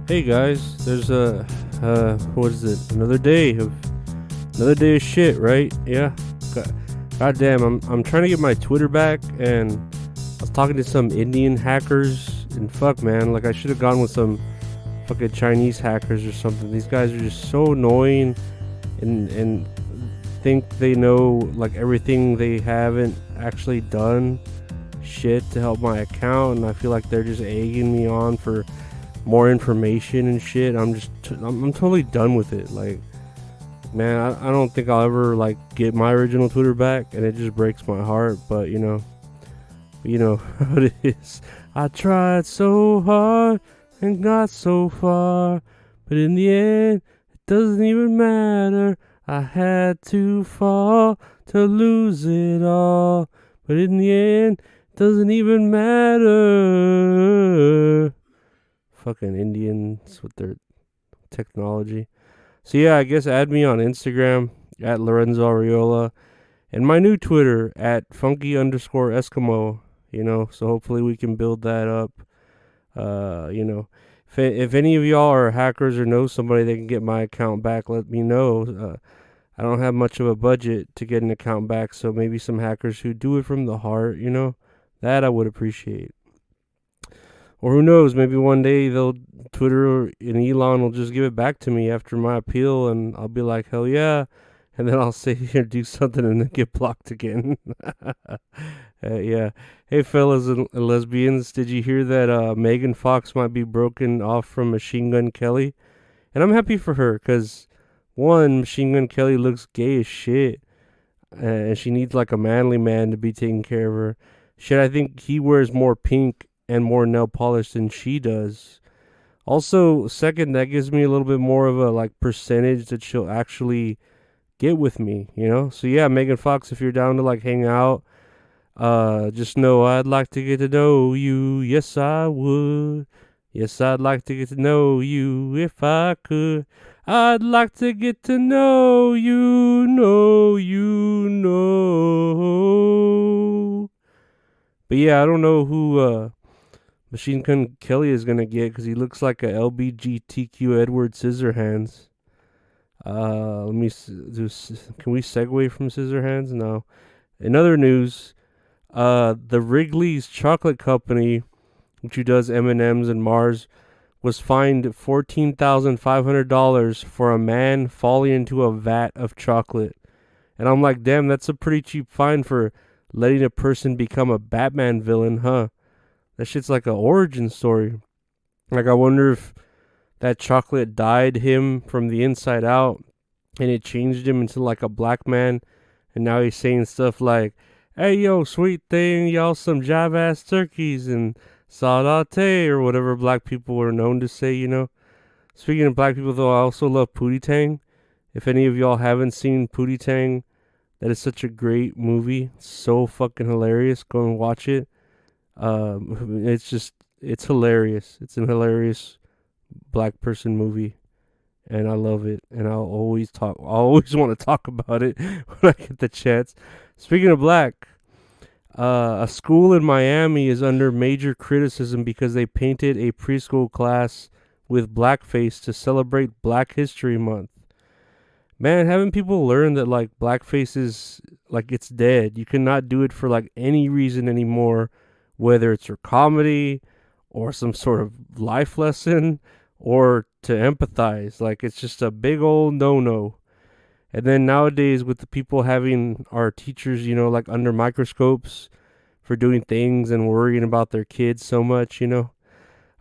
Hey guys, there's what is it? Another day of shit, right? Yeah. God damn, I'm trying to get my Twitter back, and I was talking to some Indian hackers, and fuck, man, like I should have gone with some fucking Chinese hackers or something. These guys are just so annoying, and think they know like everything they haven't actually done shit to help my account, and I feel like they're just egging me on for more information and shit. I'm totally done with it. Like, man, I don't think I'll ever like get my original Twitter back, and it just breaks my heart. But you know how it is. I tried so hard and got so far, but in the end, it doesn't even matter. I had to fall to lose it all, but in the end, it doesn't even matter. Fucking Indians with their technology. So yeah, I guess add me on Instagram at Lorenzo Ariola and my new Twitter at funky underscore Eskimo. So hopefully we can build that up. If any of y'all are hackers or know somebody that can get my account back, let me know. I don't have much of a budget to get an account back, so maybe some hackers who do it from the heart, that I would appreciate. Or who knows, maybe one day they'll Twitter and Elon will just give it back to me after my appeal, and I'll be like, hell yeah. And then I'll say or do something and then get blocked again. Yeah. Hey, fellas and lesbians, did you hear that Megan Fox might be broken off from Machine Gun Kelly? And I'm happy for her, because one, Machine Gun Kelly looks gay as shit, and she needs like a manly man to be taking care of her. Shit, I think he wears more pink and more nail polish than she does. Also, second, that gives me a little bit more of a like percentage that she'll actually get with me. So yeah, Megan Fox, if you're down to like hang out, just know I'd like to get to know you. Yes, I would. Yes, I'd like to get to know you if I could. I'd like to get to know you, know. But yeah, I don't know who Machine Gun Kelly is gonna get, because he looks like a LBGTQ Edward Scissorhands. Let me do. Can we segue from Scissorhands? No. In other news, the Wrigley's Chocolate Company, which does M&Ms and Mars, was fined $14,500 for a man falling into a vat of chocolate. And I'm like, damn, that's a pretty cheap fine for letting a person become a Batman villain, huh? That shit's like a origin story. Like, I wonder if that chocolate dyed him from the inside out, and it changed him into like a black man, and now he's saying stuff like, hey yo, sweet thing, y'all some jive ass turkeys and saudate, or whatever black people were known to say. Speaking of black people though, I also love Pootie Tang. If any of y'all haven't seen Pootie Tang, that is such a great movie. It's so fucking hilarious. Go and watch it. It's hilarious. It's an hilarious black person movie, and I love it. And I always want to talk about it when I get the chance. Speaking of black, a school in Miami is under major criticism because they painted a preschool class with blackface to celebrate Black History Month. Man, haven't people learned that like blackface is like it's dead? You cannot do it for like any reason anymore, whether it's for comedy or some sort of life lesson or to empathize. Like, it's just a big old no. And then nowadays, with the people having our teachers, like under microscopes for doing things and worrying about their kids so much. I don't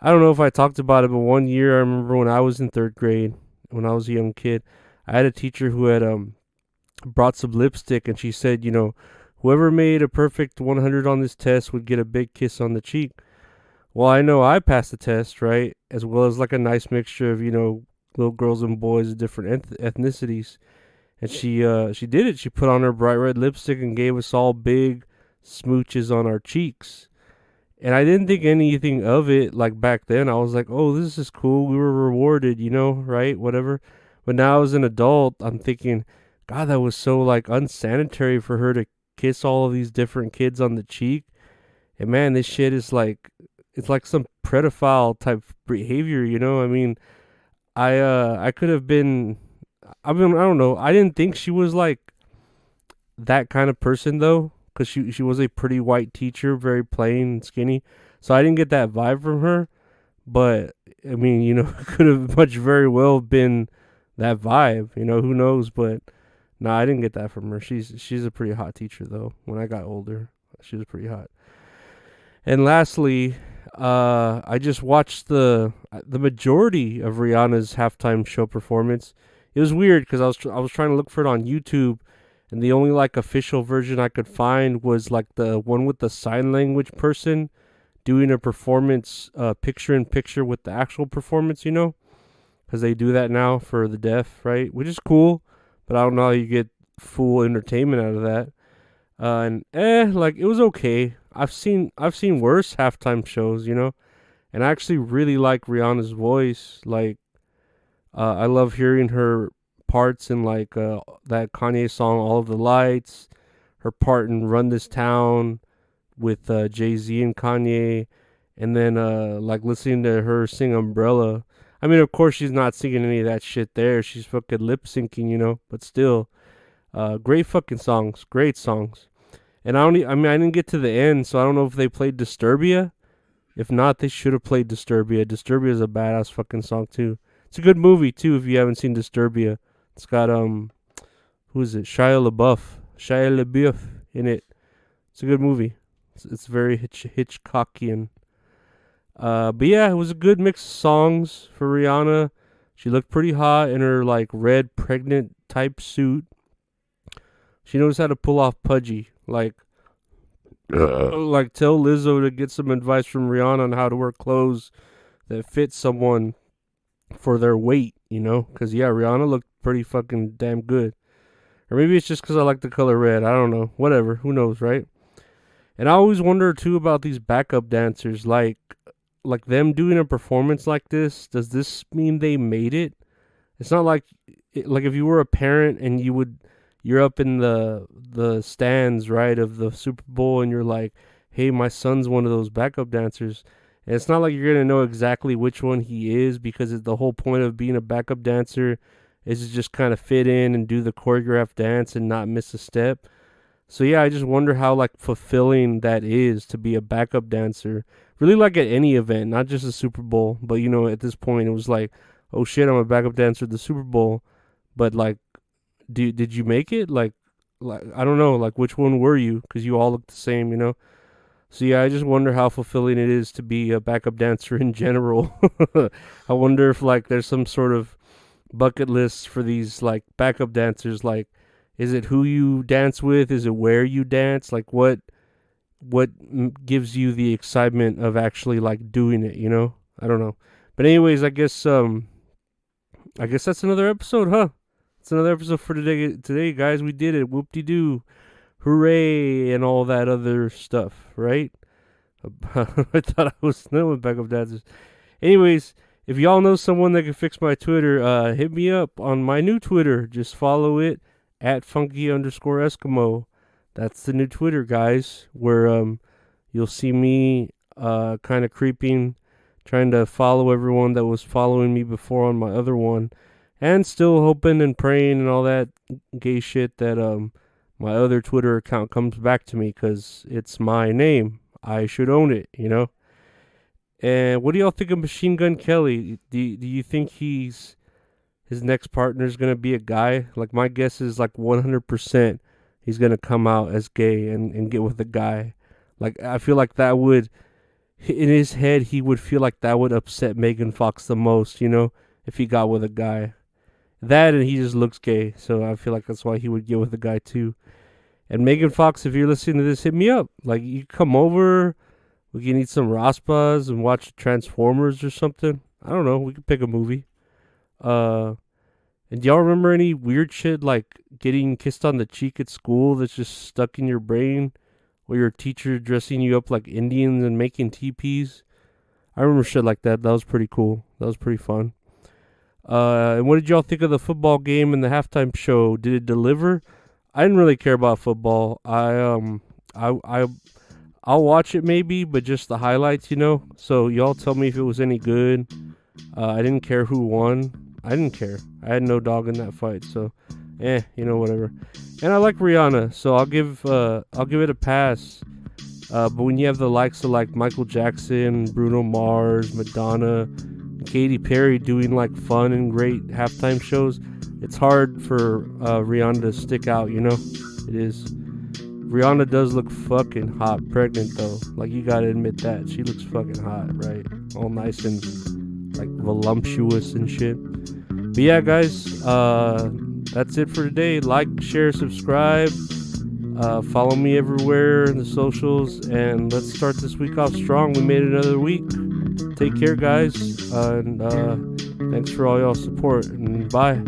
know if I talked about it, but one year I remember when I was in third grade, when I was a young kid, I had a teacher who had brought some lipstick, and she said, whoever made a perfect 100 on this test would get a big kiss on the cheek. Well, I know I passed the test, right? As well as like a nice mixture of, little girls and boys of different ethnicities. And she did it. She put on her bright red lipstick and gave us all big smooches on our cheeks. And I didn't think anything of it like back then. I was like, oh, this is cool. We were rewarded, right? Whatever. But now as an adult, I'm thinking, God, that was so like unsanitary for her to kiss all of these different kids on the cheek. And man, this shit is like it's like some pedophile type behavior, you know? I mean, I could have been I mean, I don't know. I didn't think she was like that kind of person though, cuz she was a pretty white teacher, very plain and skinny. So I didn't get that vibe from her, but I mean, you know, it could have much very well been that vibe, you know, who knows, but no, I didn't get that from her. She's a pretty hot teacher though. When I got older, she was pretty hot. And lastly, I just watched the majority of Rihanna's halftime show performance. It was weird because I was trying to look for it on YouTube, and the only like official version I could find was like the one with the sign language person doing a performance, picture in picture with the actual performance. You know, because they do that now for the deaf, right? Which is cool, but I don't know how you get full entertainment out of that. And like it was okay. I've seen worse halftime shows, you know, and I actually really like Rihanna's voice. Like, I love hearing her parts in like that Kanye song "All of the Lights," her part in "Run This Town" with Jay Z and Kanye, and then like listening to her sing "Umbrella." I mean, of course, she's not singing any of that shit there. She's fucking lip syncing, you know, but still, great fucking songs, great songs. And I mean, I didn't get to the end, so I don't know if they played Disturbia. If not, they should have played Disturbia. Disturbia is a badass fucking song too. It's a good movie too if you haven't seen Disturbia. It's got who is it? Shia LaBeouf in it. It's a good movie. It's very Hitchcockian. But yeah, it was a good mix of songs for Rihanna. She looked pretty hot in her like red pregnant type suit. She knows how to pull off pudgy. Like tell Lizzo to get some advice from Rihanna on how to wear clothes that fit someone for their weight, you know? Because, yeah, Rihanna looked pretty fucking damn good. Or maybe it's just because I like the color red. I don't know. Whatever. Who knows, right? And I always wonder, too, about these backup dancers. Like them doing a performance like this, does this mean they made it? It's not like, like if you were a parent and you're up in the stands, right, of the Super Bowl, and you're like, hey, my son's one of those backup dancers. And it's not like you're gonna know exactly which one he is, because the whole point of being a backup dancer is to just kind of fit in and do the choreographed dance and not miss a step. So yeah, I just wonder how like fulfilling that is to be a backup dancer. Really, like at any event, not just the Super Bowl, but you know, at this point, it was like, oh shit, I'm a backup dancer at the Super Bowl. But like, did you make it? Like I don't know, like which one were you? Because you all look the same, you know. So yeah, I just wonder how fulfilling it is to be a backup dancer in general. I wonder if like there's some sort of bucket list for these like backup dancers. Like, is it who you dance with? Is it where you dance? Like what gives you the excitement of actually like doing it? You know, I don't know. But anyways, I guess that's another episode, huh? It's another episode for today. Today, guys, we did it. Whoop de doo. Hooray, and all that other stuff, right? I thought I was done with backup dancers. Anyways, if y'all know someone that can fix my Twitter, hit me up on my new Twitter. Just follow it at funky_Eskimo. That's the new Twitter, guys, where you'll see me kind of creeping, trying to follow everyone that was following me before on my other one, and still hoping and praying and all that gay shit that my other Twitter account comes back to me, because it's my name. I should own it, you know? And what do y'all think of Machine Gun Kelly? Do you think his next partner is going to be a guy? Like, my guess is like 100% he's going to come out as gay and get with a guy. Like, I feel like that would, in his head, he would feel like that would upset Megan Fox the most, you know, if he got with a guy. That, and he just looks gay, so I feel like that's why he would get with a guy too. And Megan Fox, if you're listening to this, hit me up. Like, you come over, we can eat some raspas and watch Transformers or something. I don't know, we could pick a movie. And do y'all remember any weird shit like getting kissed on the cheek at school that's just stuck in your brain? Or your teacher dressing you up like Indians and making teepees? I remember shit like that. That was pretty cool. That was pretty fun. And what did y'all think of the football game and the halftime show? Did it deliver? I didn't really care about football. I I'll watch it maybe, but just the highlights, you know. So y'all tell me if it was any good. I didn't care who won. I didn't care. I had no dog in that fight, so whatever. And I like Rihanna, so I'll give it a pass. But when you have the likes of like Michael Jackson, Bruno Mars, Madonna, Katy Perry doing like fun and great halftime shows, it's hard for Rihanna to stick out, you know? It is. Rihanna does look fucking hot, pregnant though. Like, you gotta admit that. She looks fucking hot, right? All nice and like voluptuous and shit. But yeah, guys, that's it for today. Like, share, subscribe. Follow me everywhere in the socials, and let's start this week off strong. We made it another week. Take care, guys, and thanks for all y'all support, and bye.